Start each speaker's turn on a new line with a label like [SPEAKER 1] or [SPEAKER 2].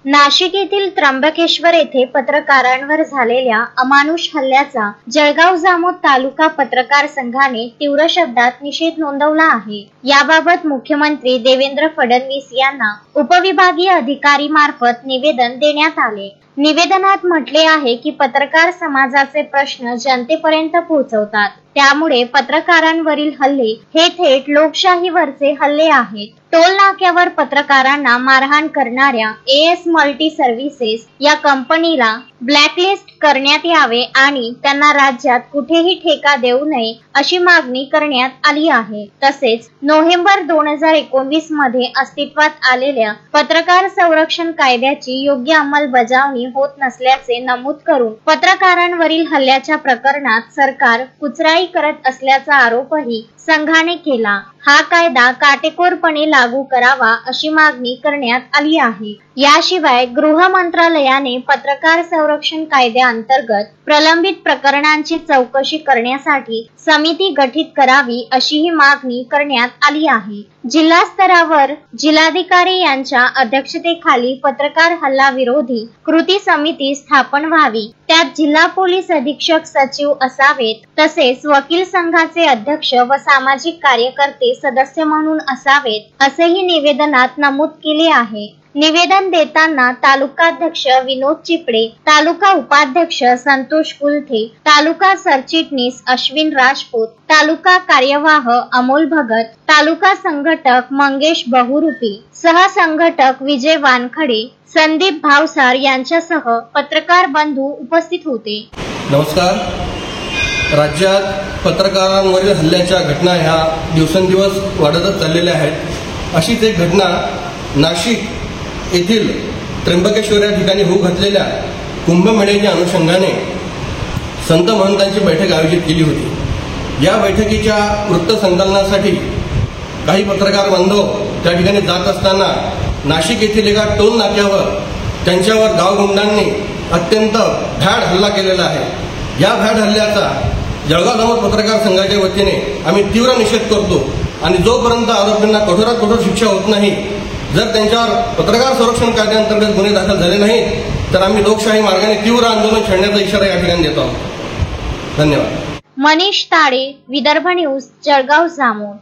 [SPEAKER 1] नाशिक येथील त्र्यंबकेश्वर येथे पत्रकारांवर झालेल्या अमानुष हल्ल्याचा जळगाव जामोद तालुका पत्रकार संघाने तीव्र शब्दात निषेध नोंदवला आहे। याबाबत मुख्यमंत्री देवेंद्र फडणवीस यांना उपविभागीय अधिकारी मार्फत निवेदन देण्यात आले। निवेदनात म्हटले आहे की पत्रकार समाजाचे प्रश्न जनतेपर्यंत पोहोचवतात, त्यामुळे पत्रकारांवरील हल्ले हे थेट लोकशाहीवरचे हल्ले आहेत। टोल नाक्यावर पत्रकारांना मारहाण करणाऱ्या एएस मल्टी सर्व्हिसेस या कंपनीला ब्लॅकलिस्ट करण्यात यावे आणि त्यांना राज्यात कुठेही ठेका देऊ नये अशी मागणी करण्यात आली आहे। तसेच नोव्हेंबर 2019 मध्ये अस्तित्वात आलेल्या पत्रकार संरक्षण कायद्याची योग्य अंमलबजावणी होत नसल्याचे नमूद करून पत्रकारांवरील हल्ल्याच्या प्रकरणात सरकार कुचराई करत असल्याचा आरोपही संघाने केला। हा कायदा काटेकोरपणे लागू करावा अशी मागणी करण्यात आली आहे। याशिवाय गृह मंत्रालयाने पत्रकार संरक्षण कायद्याअंतर्गत प्रलंबित प्रकरणांची चौकशी करण्यासाठी समिती गठीत करावी अशीही मागणी करण्यात आली आहे। जिल्हा स्तरावर जिल्हाधिकारी यांच्या अध्यक्षतेखाली पत्रकार हल्ला विरोधी कृती समिती स्थापन व्हावी, त्यात जिल्हा पोलीस अधीक्षक सचिव असावेत, तसेच वकील संघाचे अध्यक्ष व सामाजिक कार्यकर्ते सदस्य म्हणून असावेत असेही निवेदनात नमूद केले आहे। निवेदन देताना तालुकाध्यक्ष विनोद चिपळे, तालुका उपाध्यक्ष संतोष कुलथे, तालुका सरचिटणीस अश्विन राजपूत, तालुका कार्यवाह अमोल भगत, तालुका संघटक मंगेश बहुरूपी, सहसंघटक विजय वानखडे, संदीप भावसार यांच्यासह पत्रकार बंधू उपस्थित होते।
[SPEAKER 2] नमस्कार। राज्यात पत्रकारांवरील हल्ल्याच्या घटना ह्या दिवसेंदिवस वाढतच चाललेल्या आहेत। अशीच एक घटना नाशिक येथील त्र्यंबकेश्वर या ठिकाणी होऊ घातलेल्या कुंभमेळ्याच्या अनुषंगाने संत महंतांची बैठक आयोजित केली होती। या बैठकीच्या वृत्तसंकलनासाठी काही पत्रकार बांधव त्या ठिकाणी जात असताना नाशिक येथील एका टोल नाक्यावर त्यांच्यावर गावगुंडांनी अत्यंत भ्याड हल्ला केलेला आहे। या भ्याड हल्ल्याचा जळगाव जामोद पत्रकार संघाच्या वतीने आम्ही तीव्र निषेध करतो आणि जोपर्यंत आरोपींना कठोरात कठोर शिक्षा होत नाही, जर त्यांच्यावर पत्रकार संरक्षण कायद्याअंतर्गत गुन्हे दाखल झाले नाहीत, तर आम्ही लोकशाही मार्गाने तीव्र आंदोलन छेडण्याचा इशारा या ठिकाणी देतो आहोत। धन्यवाद।
[SPEAKER 1] मनीष ताडे, विदर्भ न्यूज, जळगाव जामोद।